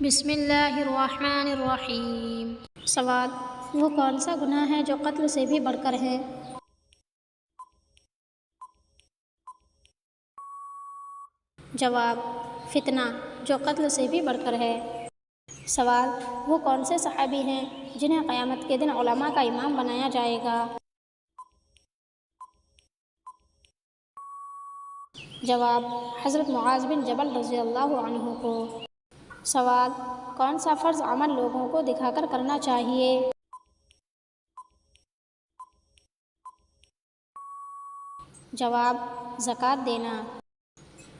بسم اللہ الرحمن الرحیم۔ سوال: وہ کون سا گناہ ہے جو قتل سے بھی بڑھ کر ہے؟ جواب: فتنہ، جو قتل سے بھی بڑھ کر ہے۔ سوال: وہ کون سے صحابی ہیں جنہیں قیامت کے دن علماء کا امام بنایا جائے گا؟ جواب: حضرت معاذ بن جبل رضی اللہ عنہ کو۔ سوال: کون سا فرض عمل لوگوں کو دکھا کر کرنا چاہیے؟ جواب: زکوٰۃ دینا۔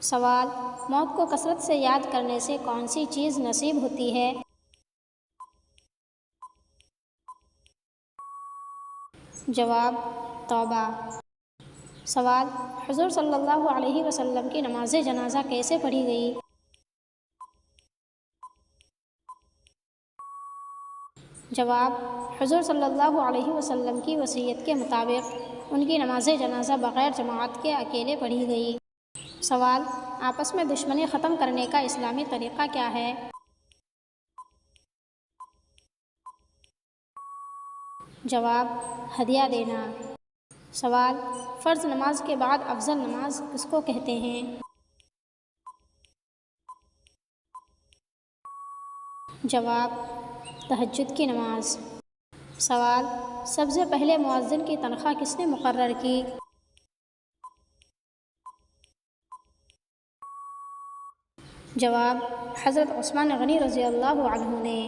سوال: موت کو کثرت سے یاد کرنے سے کون سی چیز نصیب ہوتی ہے؟ جواب: توبہ۔ سوال: حضور صلی اللہ علیہ وسلم کی نماز جنازہ کیسے پڑھی گئی؟ جواب: حضور صلی اللہ علیہ وسلم کی وصیت کے مطابق ان کی نماز جنازہ بغیر جماعت کے اکیلے پڑھی گئی۔ سوال: آپس میں دشمنی ختم کرنے کا اسلامی طریقہ کیا ہے؟ جواب: ہدیہ دینا۔ سوال: فرض نماز کے بعد افضل نماز کس کو کہتے ہیں؟ جواب: تہجد کی نماز۔ سوال: سب سے پہلے مؤذن کی تنخواہ کس نے مقرر کی؟ جواب: حضرت عثمان غنی رضی اللہ عنہ نے۔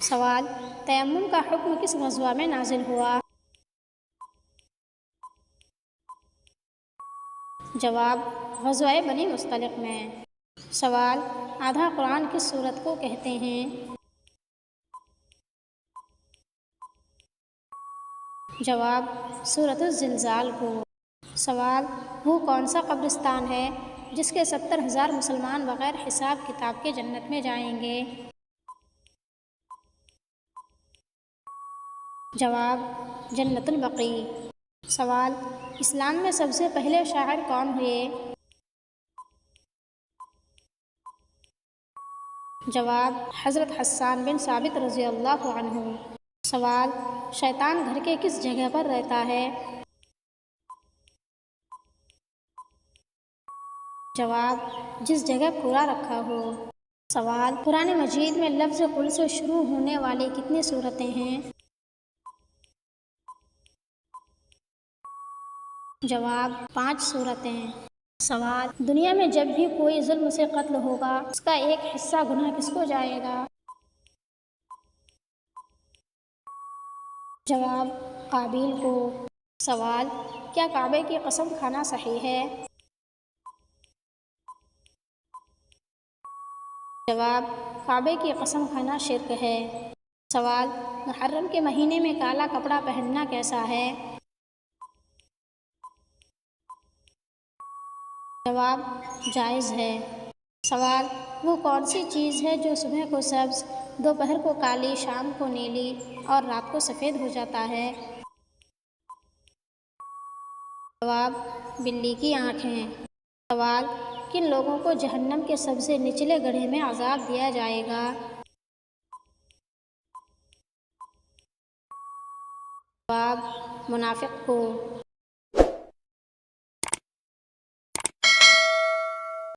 سوال: تیمم کا حکم کس غزوہ میں نازل ہوا؟ جواب: غزوہ بنی مصطلق میں۔ سوال: آدھا قرآن کس سورت کو کہتے ہیں؟ جواب: سورۃ الزلزال کو۔ سوال: وہ کون سا قبرستان ہے جس کے 70,000 مسلمان بغیر حساب کتاب کے جنت میں جائیں گے؟ جواب: جنت البقیع۔ سوال: اسلام میں سب سے پہلے شاعر کون ہوئے؟ جواب: حضرت حسان بن ثابت رضی اللہ عنہ۔ سوال: شیطان گھر کے کس جگہ پر رہتا ہے؟ جواب: جس جگہ کوڑا رکھا ہو۔ سوال: قرآن مجید میں لفظ قل سے شروع ہونے والی کتنی سورتیں ہیں؟ جواب: 5 سورتیں۔ سوال: دنیا میں جب بھی کوئی ظلم سے قتل ہوگا اس کا ایک حصہ گناہ کس کو جائے گا؟ جواب: قابیل کو۔ سوال: کیا کعبے کی قسم کھانا صحیح ہے؟ جواب: کعبے کی قسم کھانا شرک ہے۔ سوال: محرم کے مہینے میں کالا کپڑا پہننا کیسا ہے؟ جواب: جائز ہے۔ سوال: وہ کون سی چیز ہے جو صبح کو سبز، دوپہر کو کالی، شام کو نیلی اور رات کو سفید ہو جاتا ہے؟ جواب: بلی کی آنکھیں۔ سوال: کن لوگوں کو جہنم کے سب سے نچلے گڑھے میں عذاب دیا جائے گا؟ جواب: منافق کو۔